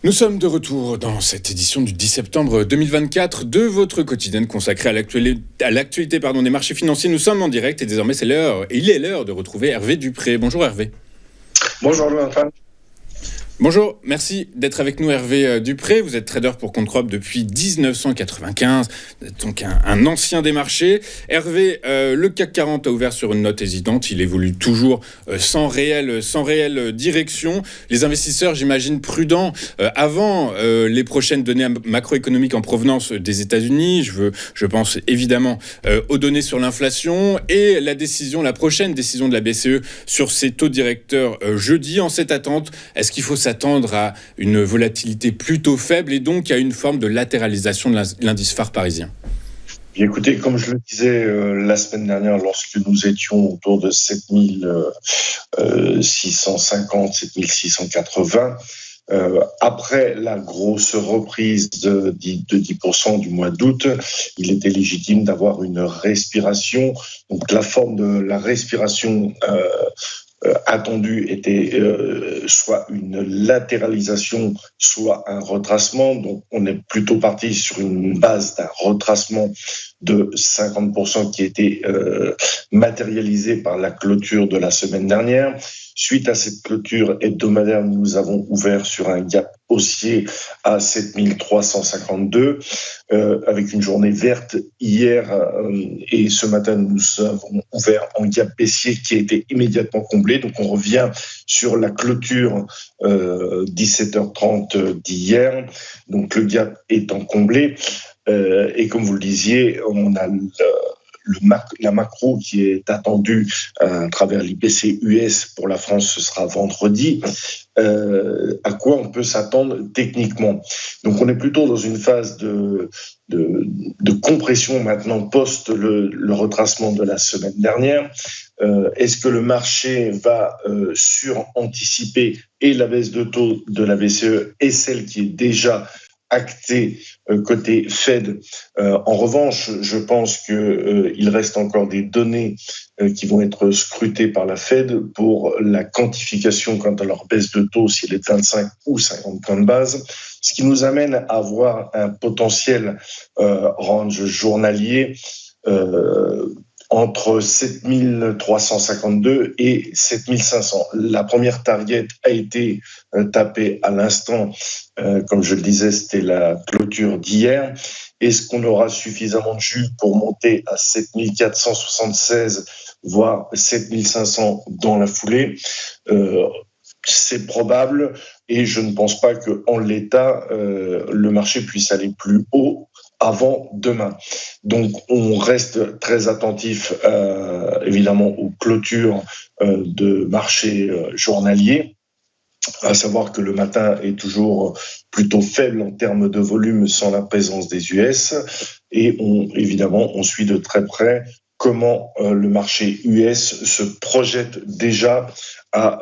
Nous sommes de retour dans cette édition du 10 septembre 2024 de votre quotidienne consacrée à l'actualité des marchés financiers. Nous sommes en direct et désormais il est l'heure de retrouver Hervé Dupré. Bonjour Hervé. Bonjour Jonathan. Bonjour, merci d'être avec nous Hervé Dupré. Vous êtes trader pour compte propre depuis 1995, donc un ancien des marchés. Hervé, le CAC 40 a ouvert sur une note hésitante. Il évolue toujours sans réelle direction. Les investisseurs, j'imagine, prudents avant les prochaines données macroéconomiques en provenance des États-Unis. Je pense évidemment aux données sur l'inflation et la prochaine décision de la BCE sur ses taux directeurs jeudi. En cette attente, est-ce qu'il faut s'attendre à une volatilité plutôt faible et donc à une forme de latéralisation de l'indice phare parisien? Écoutez, comme je le disais la semaine dernière, lorsque nous étions autour de 7650, 7680, après la grosse reprise de 10% du mois d'août, il était légitime d'avoir une respiration. Donc la forme de la respiration attendu était soit une latéralisation, soit un retracement. Donc, on est plutôt parti sur une base d'un retracement de 50% qui était matérialisé par la clôture de la semaine dernière. Suite à cette clôture hebdomadaire, nous avons ouvert sur un gap haussier à 7352 avec une journée verte hier et ce matin nous avons ouvert en gap baissier qui a été immédiatement comblé. Donc on revient sur la clôture 17h30 d'hier. Donc le gap étant comblé et comme vous le disiez, on a la macro qui est attendue à travers l'IPC US pour la France, ce sera vendredi. À quoi on peut s'attendre techniquement? Donc on est plutôt dans une phase de compression maintenant post le retracement de la semaine dernière. Est-ce que le marché va suranticiper et la baisse de taux de la BCE et celle qui est déjà acté côté Fed? En revanche, je pense qu'il reste encore des données qui vont être scrutées par la Fed pour la quantification quant à leur baisse de taux, s'il est de 25 ou 50 points de base, ce qui nous amène à avoir un potentiel range journalier entre 7352 et 7500. La première target a été tapée à l'instant. Comme je le disais, c'était la clôture d'hier. Est-ce qu'on aura suffisamment de jus pour monter à 7476, voire 7500 dans la foulée? C'est probable et je ne pense pas qu'en l'état, le marché puisse aller plus haut avant demain. Donc, on reste très attentif, évidemment, aux clôtures de marché journaliers, à savoir que le matin est toujours plutôt faible en termes de volume sans la présence des US. Et évidemment, on suit de très près comment le marché US se projette déjà à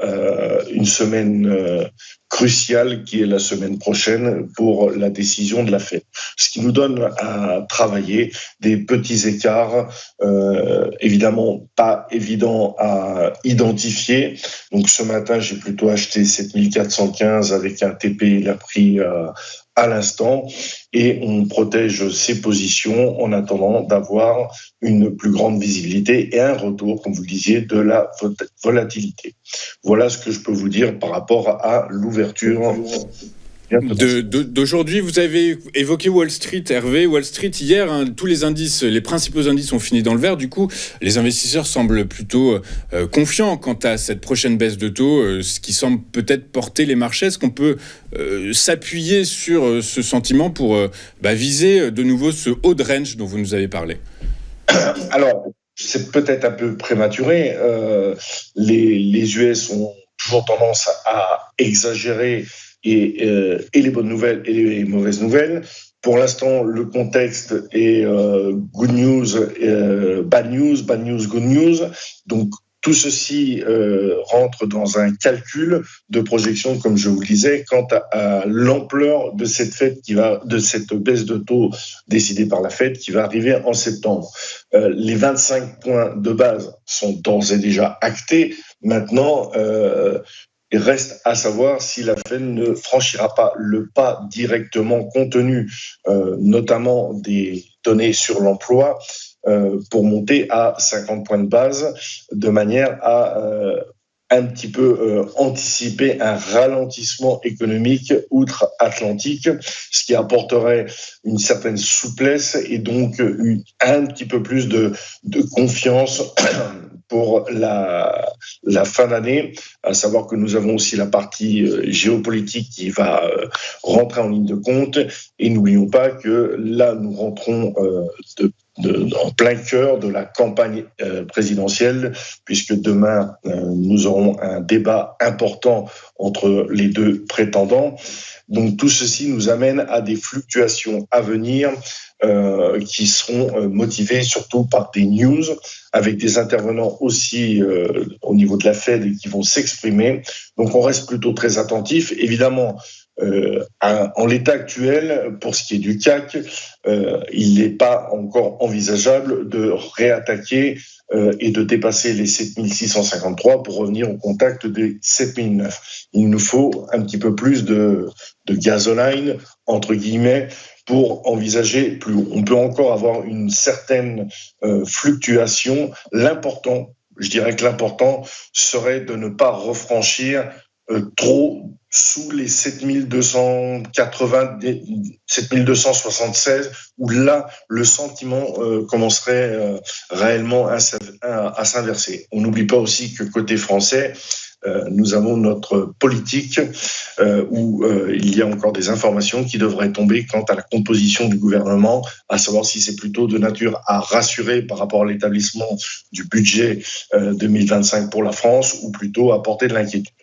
une semaine cruciale qui est la semaine prochaine pour la décision de la Fed. Ce qui nous donne à travailler des petits écarts, évidemment pas évident à identifier. Donc ce matin, j'ai plutôt acheté 7415 avec un TP, il a pris à l'instant et on protège ses positions en attendant d'avoir une plus grande visibilité et un retour, comme vous le disiez, de la volatilité. Voilà ce que je peux vous dire par rapport à l'ouverture d'aujourd'hui. Vous avez évoqué Wall Street, Hervé. Wall Street, hier, tous les principaux indices ont fini dans le vert. Du coup, les investisseurs semblent plutôt confiants quant à cette prochaine baisse de taux, ce qui semble peut-être porter les marchés. Est-ce qu'on peut s'appuyer sur ce sentiment pour viser de nouveau ce haut de range dont vous nous avez parlé? Alors, c'est peut-être un peu prématuré. Les US ont toujours tendance à exagérer et les bonnes nouvelles et les mauvaises nouvelles. Pour l'instant, le contexte est good news, bad news, good news. Donc, tout ceci rentre dans un calcul de projection, comme je vous le disais, quant à l'ampleur de cette baisse de taux décidée par la Fed qui va arriver en septembre. Les 25 points de base sont d'ores et déjà actés. Maintenant, Et reste à savoir si la Fed ne franchira pas le pas directement compte tenu notamment des données sur l'emploi pour monter à 50 points de base de manière à un petit peu anticiper un ralentissement économique outre-Atlantique, ce qui apporterait une certaine souplesse et donc un petit peu plus de confiance pour la fin d'année, à savoir que nous avons aussi la partie géopolitique qui va rentrer en ligne de compte. Et n'oublions pas que là, nous rentrons en plein cœur de la campagne présidentielle, puisque demain, nous aurons un débat important entre les deux prétendants. Donc tout ceci nous amène à des fluctuations à venir qui seront motivées surtout par des news, avec des intervenants aussi au niveau de la Fed qui vont s'exprimer. Donc on reste plutôt très attentif. Évidemment, en l'état actuel, pour ce qui est du CAC, il n'est pas encore envisageable de réattaquer et de dépasser les 7653 pour revenir au contact des 7009. Il nous faut un petit peu plus de gasoline, entre guillemets, pour envisager plus haut. On peut encore avoir une certaine fluctuation. Je dirais que l'important serait de ne pas refranchir trop sous les 7280, 7276, où là, le sentiment commencerait réellement à s'inverser. On n'oublie pas aussi que côté français, nous avons notre politique où il y a encore des informations qui devraient tomber quant à la composition du gouvernement, à savoir si c'est plutôt de nature à rassurer par rapport à l'établissement du budget 2025 pour la France ou plutôt à porter de l'inquiétude.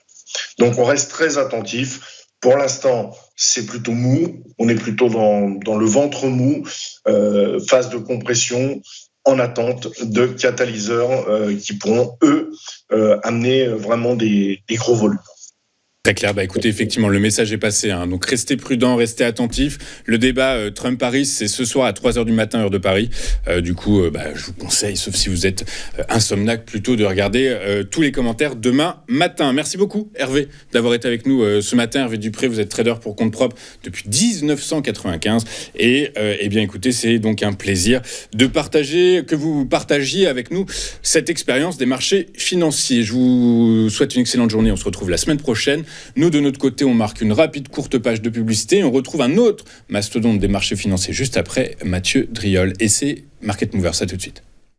Donc on reste très attentif. Pour l'instant, c'est plutôt mou. On est plutôt dans le ventre mou, phase de compression, en attente de catalyseurs qui pourront, eux, amener vraiment des gros volumes. Très clair. Écoutez, effectivement, le message est passé. Donc, restez prudents, restez attentifs. Le débat Trump-Paris, c'est ce soir à 3h du matin, heure de Paris. Du coup, je vous conseille, sauf si vous êtes insomniaque, plutôt de regarder tous les commentaires demain matin. Merci beaucoup, Hervé, d'avoir été avec nous ce matin. Hervé Dupré, vous êtes trader pour compte propre depuis 1995. Et bien, écoutez, c'est donc un plaisir que vous partagiez avec nous cette expérience des marchés financiers. Je vous souhaite une excellente journée. On se retrouve la semaine prochaine. Nous, de notre côté, on marque une rapide courte page de publicité. On retrouve un autre mastodonte des marchés financiers juste après, Mathieu Driol. Et c'est Market Movers. À tout de suite.